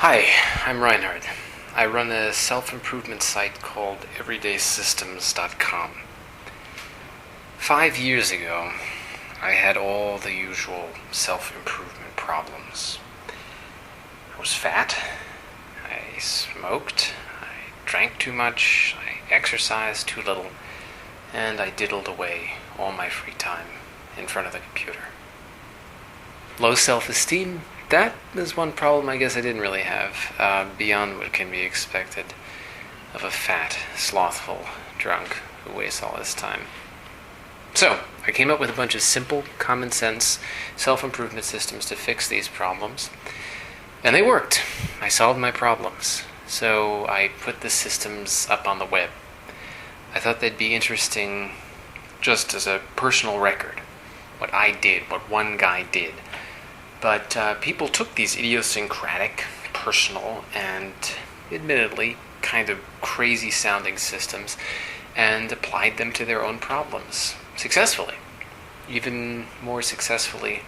Hi, I'm Reinhard. I run a self-improvement site called everydaysystems.com. 5 years ago, I had all the usual self-improvement problems. I was fat, I smoked, I drank too much, I exercised too little, and I diddled away all my free time in front of the computer. Low self-esteem, that is one problem I guess I didn't really have, beyond what can be expected of a fat, slothful drunk who wastes all his time. So, I came up with a bunch of simple, common sense self-improvement systems to fix these problems, and they worked. I solved my problems. So I put the systems up on the web. I thought they'd be interesting just as a personal record, what I did, what one guy did. But people took these idiosyncratic, personal, and admittedly kind of crazy-sounding systems and applied them to their own problems successfully. Even more successfully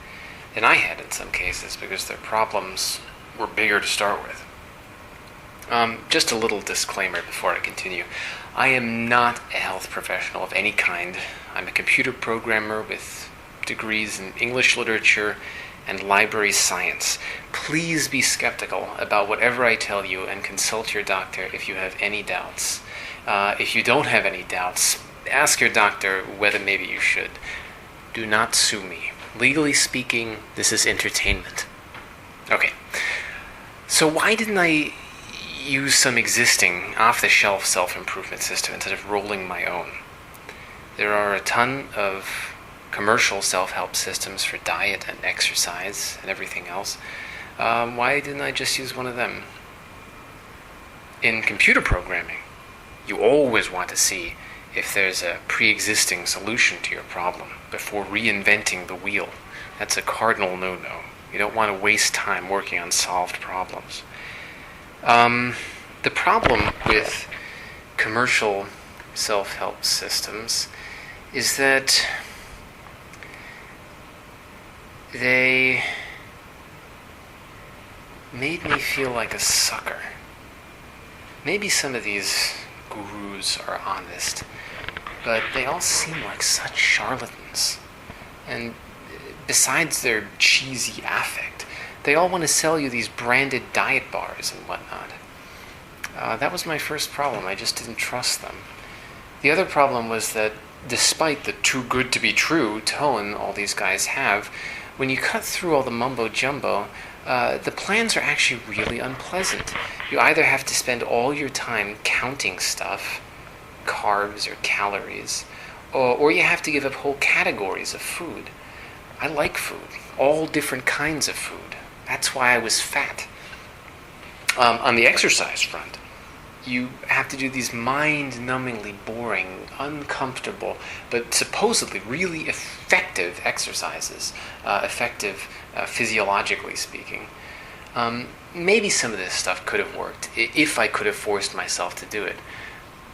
than I had in some cases, because their problems were bigger to start with. Just a little disclaimer before I continue. I am not a health professional of any kind. I'm a computer programmer with degrees in English literature and library science. Please be skeptical about whatever I tell you and consult your doctor if you have any doubts. If you don't have any doubts, ask your doctor whether maybe you should. Do not sue me. Legally speaking, this is entertainment. Okay, so why didn't I use some existing off-the-shelf self-improvement system instead of rolling my own? There are a ton of commercial self-help systems for diet and exercise and everything else. Why didn't I just use one of them? In computer programming, you always want to see if there's a pre-existing solution to your problem before reinventing the wheel. That's a cardinal no-no. You don't want to waste time working on solved problems. The problem with commercial self-help systems is that they made me feel like a sucker. Maybe some of these gurus are honest, but they all seem like such charlatans. And besides their cheesy affect, they all want to sell you these branded diet bars and whatnot. That was my first problem. I just didn't trust them. The other problem was that despite the too good to be true tone all these guys have, when you cut through all the mumbo-jumbo, the plans are actually really unpleasant. You either have to spend all your time counting stuff, carbs or calories, or you have to give up whole categories of food. I like food, all different kinds of food. That's why I was fat. On the exercise front, you have to do these mind-numbingly boring, uncomfortable, but supposedly really effective exercises, physiologically speaking. Maybe some of this stuff could have worked, if I could have forced myself to do it.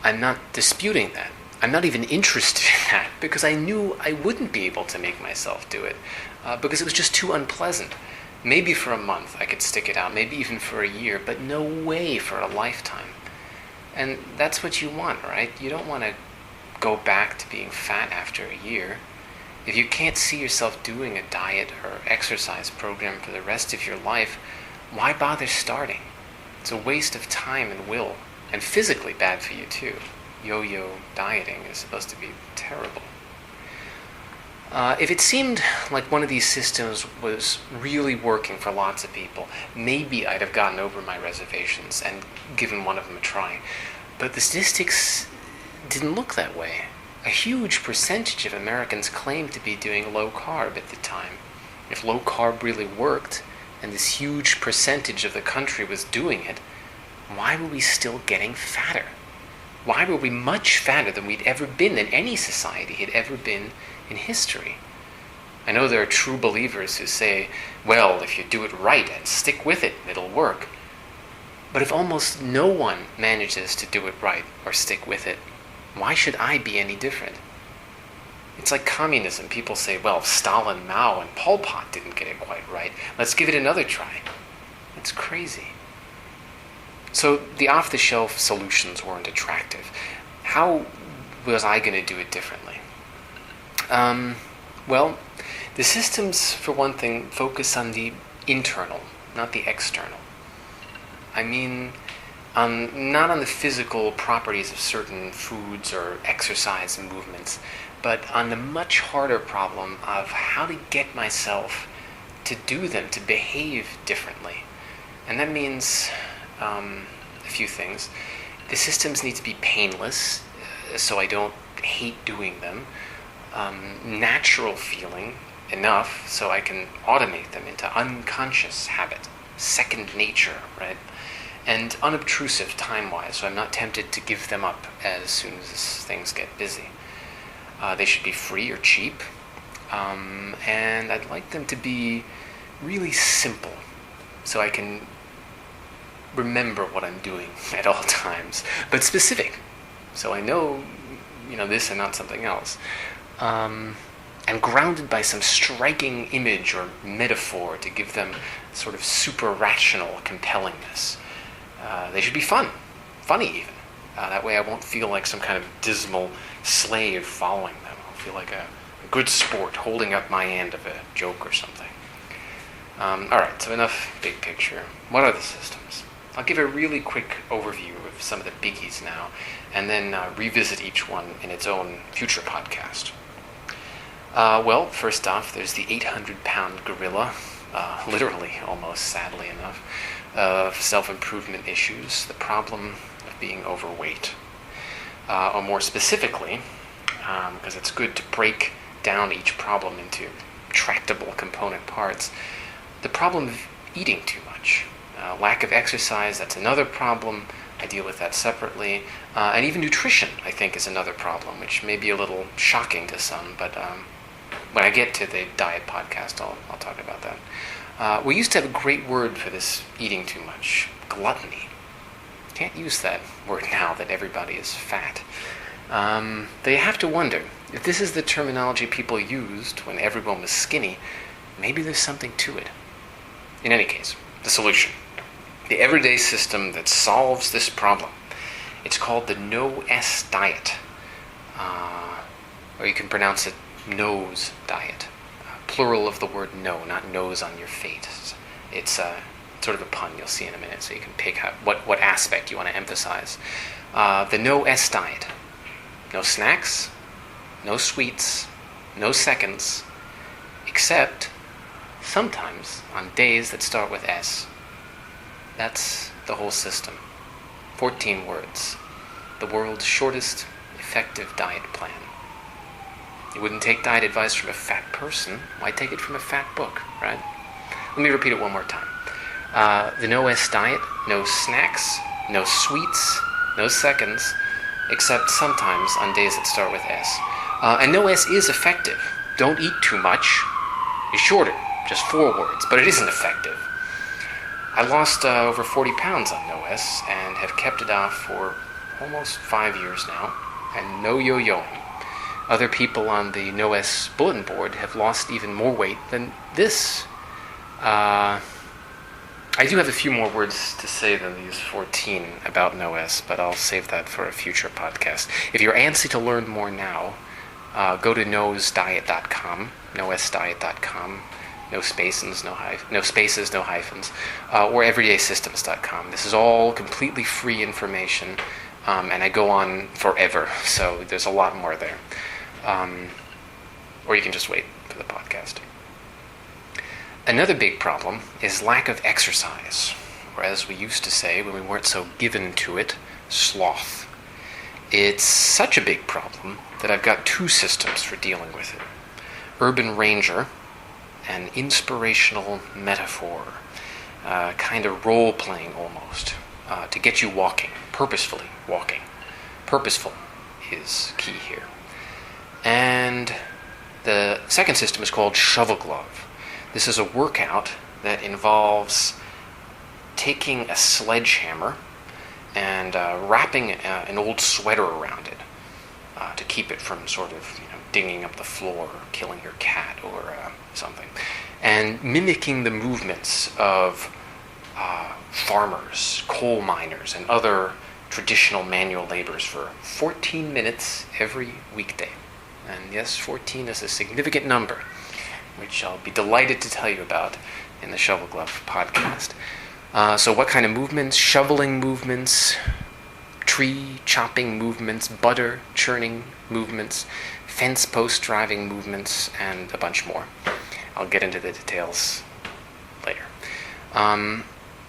I'm not disputing that. I'm not even interested in that, because I knew I wouldn't be able to make myself do it, because it was just too unpleasant. Maybe for a month I could stick it out, maybe even for a year, but no way for a lifetime. And that's what you want, right? You don't want to go back to being fat after a year. If you can't see yourself doing a diet or exercise program for the rest of your life, why bother starting? It's a waste of time and will, and physically bad for you too. Yo-yo dieting is supposed to be terrible. If it seemed like one of these systems was really working for lots of people, maybe I'd have gotten over my reservations and given one of them a try. But the statistics didn't look that way. A huge percentage of Americans claimed to be doing low carb at the time. If low carb really worked, and this huge percentage of the country was doing it, why were we still getting fatter? Why were we much fatter than we'd ever been in any society had ever been in history? I know there are true believers who say, well, if you do it right and stick with it, it'll work. But if almost no one manages to do it right or stick with it, why should I be any different? It's like communism. People say, well, Stalin, Mao, and Pol Pot didn't get it quite right. Let's give it another try. It's crazy. So the off-the-shelf solutions weren't attractive. How was I going to do it differently? Well, the systems, for one thing, focus on the internal, not the external. I mean, not on the physical properties of certain foods or exercise and movements, but on the much harder problem of how to get myself to do them, to behave differently. And that means a few things. The systems need to be painless, so I don't hate doing them. Natural feeling enough so I can automate them into unconscious habit, second nature, right? And unobtrusive time-wise, so I'm not tempted to give them up as soon as things get busy. They should be free or cheap, and I'd like them to be really simple, so I can remember what I'm doing at all times, but specific, so I know, this and not something else. And grounded by some striking image or metaphor to give them sort of super-rational compellingness. They should be funny even. That way I won't feel like some kind of dismal slave following them. I'll feel like a good sport holding up my end of a joke or something. Alright, so enough big picture. What are the systems? I'll give a really quick overview of some of the biggies now, and then revisit each one in its own future podcast. Well, first off, there's the 800-pound gorilla, literally almost, sadly enough, of self-improvement issues, the problem of being overweight. Or more specifically, because it's good to break down each problem into tractable component parts, the problem of eating too much. Lack of exercise, that's another problem. I deal with that separately. And even nutrition, I think, is another problem, which may be a little shocking to some, but when I get to the diet podcast, I'll talk about that. We used to have a great word for this eating too much, gluttony. Can't use that word now that everybody is fat. They have to wonder, if this is the terminology people used when everyone was skinny, maybe there's something to it. In any case, the solution. The everyday system that solves this problem. It's called the No-S diet. Or you can pronounce it nose diet. Plural of the word no, not nose on your face. It's sort of a pun you'll see in a minute, so you can pick out what aspect you want to emphasize. The No-S diet. No snacks, no sweets, no seconds, except sometimes on days that start with S. That's the whole system. 14 words. The world's shortest, effective diet plan. You wouldn't take diet advice from a fat person. Why take it from a fat book, right? Let me repeat it one more time. The No-S diet, no snacks, no sweets, no seconds, except sometimes on days that start with S. And No-S is effective. Don't eat too much. It's shorter, just 4 words, but it isn't effective. I lost over 40 pounds on No-S and have kept it off for almost 5 years now, and no yo-yoing. Other people on the No-S bulletin board have lost even more weight than this. I do have a few more words to say than these 14 about No-S, but I'll save that for a future podcast. If you're antsy to learn more now, go to nosediet.com, nosdiet.com, no spaces, no hyphens, or everydaysystems.com. This is all completely free information, and I go on forever, so there's a lot more there. Or you can just wait for the podcast. Another big problem is lack of exercise, or as we used to say when we weren't so given to it, sloth. It's such a big problem that I've got 2 systems for dealing with it. Urban Ranger, an inspirational metaphor, kind of role-playing almost, to get you walking, purposefully walking. Purposeful is key here. And the second system is called Shovel Glove. This is a workout that involves taking a sledgehammer and wrapping an old sweater around it to keep it from sort of dinging up the floor or killing your cat or something, and mimicking the movements of farmers, coal miners, and other traditional manual laborers for 14 minutes every weekday. And yes, 14 is a significant number, which I'll be delighted to tell you about in the Shovel Glove podcast. So what kind of movements? Shoveling movements, tree chopping movements, butter churning movements, fence post driving movements, and a bunch more. I'll get into the details later.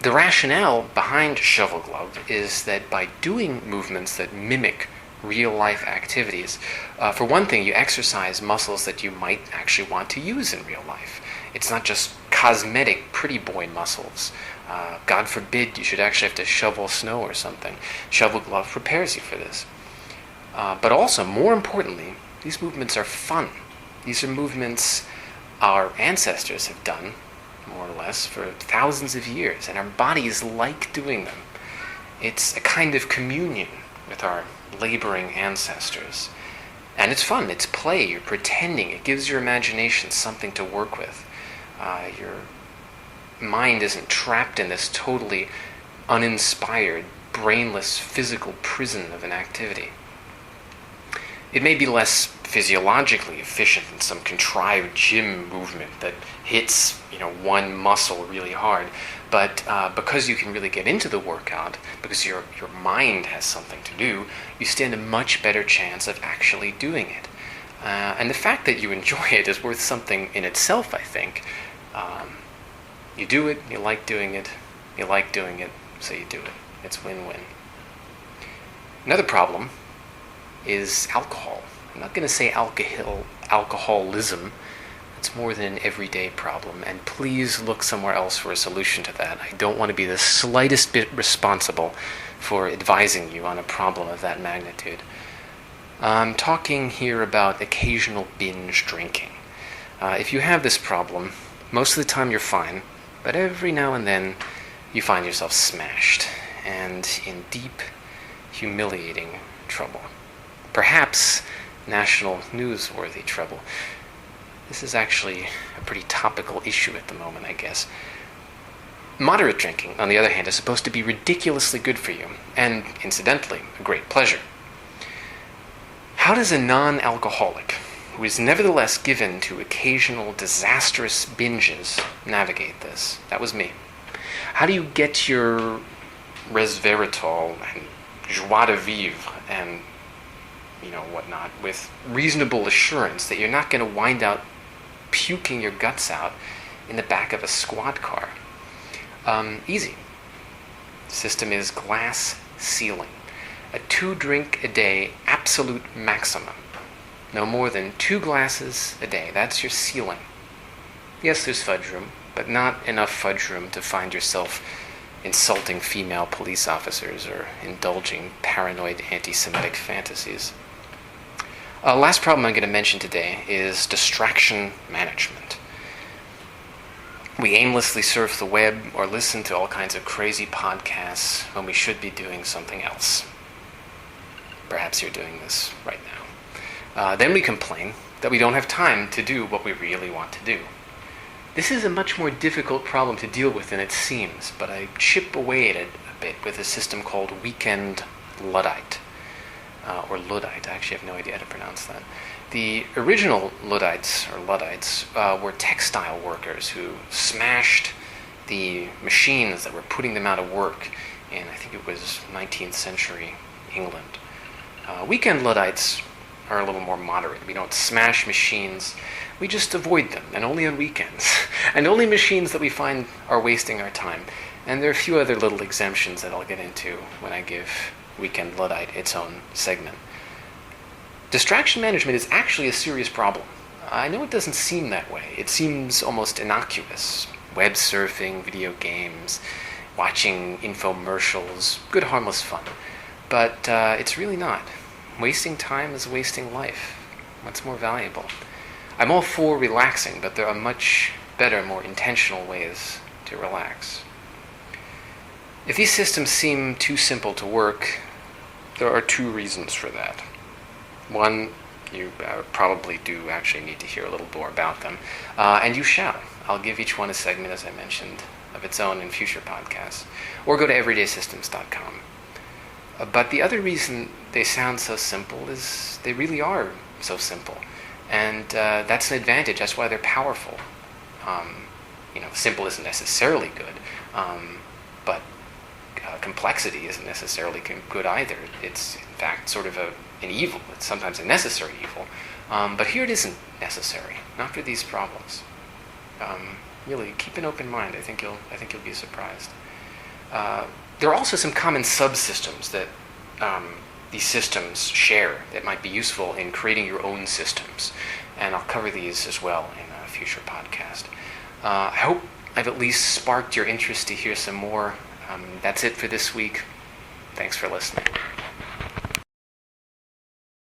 The rationale behind Shovel Glove is that by doing movements that mimic real-life activities, for one thing, you exercise muscles that you might actually want to use in real life. It's not just cosmetic pretty boy muscles. God forbid you should actually have to shovel snow or something. Shovel Glove prepares you for this. But also, more importantly, these movements are fun. These are movements our ancestors have done, more or less, for thousands of years, and our bodies like doing them. It's a kind of communion with our laboring ancestors. And it's fun, it's play, you're pretending, it gives your imagination something to work with. Your mind isn't trapped in this totally uninspired, brainless, physical prison of an activity. It may be less physiologically efficient than some contrived gym movement that hits, one muscle really hard, but because you can really get into the workout, because your mind has something to do, you stand a much better chance of actually doing it. And the fact that you enjoy it is worth something in itself, I think. You do it, you like doing it, so you do it. It's win-win. Another problem is alcohol. I'm not going to say alcoholism. It's more than an everyday problem, and please look somewhere else for a solution to that. I don't want to be the slightest bit responsible for advising you on a problem of that magnitude. I'm talking here about occasional binge drinking. If you have this problem, most of the time you're fine, but every now and then you find yourself smashed and in deep, humiliating trouble. Perhaps national newsworthy trouble. This is actually a pretty topical issue at the moment, I guess. Moderate drinking, on the other hand, is supposed to be ridiculously good for you, and incidentally, a great pleasure. How does a non-alcoholic, who is nevertheless given to occasional disastrous binges, navigate this? That was me. How do you get your resveratrol and joie de vivre and whatnot with reasonable assurance that you're not going to wind up puking your guts out in the back of a squad car? Easy. The system is glass ceiling. A 2-drink-a-day absolute maximum. No more than 2 glasses a day. That's your ceiling. Yes, there's fudge room, but not enough fudge room to find yourself insulting female police officers or indulging paranoid anti-Semitic fantasies. Last problem I'm going to mention today is distraction management. We aimlessly surf the web or listen to all kinds of crazy podcasts when we should be doing something else. Perhaps you're doing this right now. Then we complain that we don't have time to do what we really want to do. This is a much more difficult problem to deal with than it seems, but I chip away at it a bit with a system called Weekend Luddite. Or Luddite. I actually have no idea how to pronounce that. The original Luddites were textile workers who smashed the machines that were putting them out of work in, I think it was 19th century England. Weekend Luddites are a little more moderate. We don't smash machines. We just avoid them, and only on weekends. And only machines that we find are wasting our time. And there are a few other little exemptions that I'll get into when I give Weekend Luddite its own segment. Distraction management is actually a serious problem. I know it doesn't seem that way. It seems almost innocuous. Web surfing, video games, watching infomercials, good harmless fun. But it's really not. Wasting time is wasting life. What's more valuable? I'm all for relaxing, but there are much better, more intentional ways to relax. If these systems seem too simple to work, there are 2 reasons for that. One, you probably do actually need to hear a little more about them, and you shall. I'll give each one a segment, as I mentioned of its own in future podcasts. Or go to everydaysystems.com. But the other reason they sound so simple is they really are so simple. And that's an advantage. That's why they're powerful. Simple isn't necessarily good, but complexity isn't necessarily good either. It's, in fact, sort of an evil. It's sometimes a necessary evil. But here it isn't necessary, not for these problems. Really, keep an open mind. I think you'll be surprised. There are also some common subsystems that these systems share that might be useful in creating your own systems, and I'll cover these as well in a future podcast. I hope I've at least sparked your interest to hear some more. That's it for this week. Thanks for listening.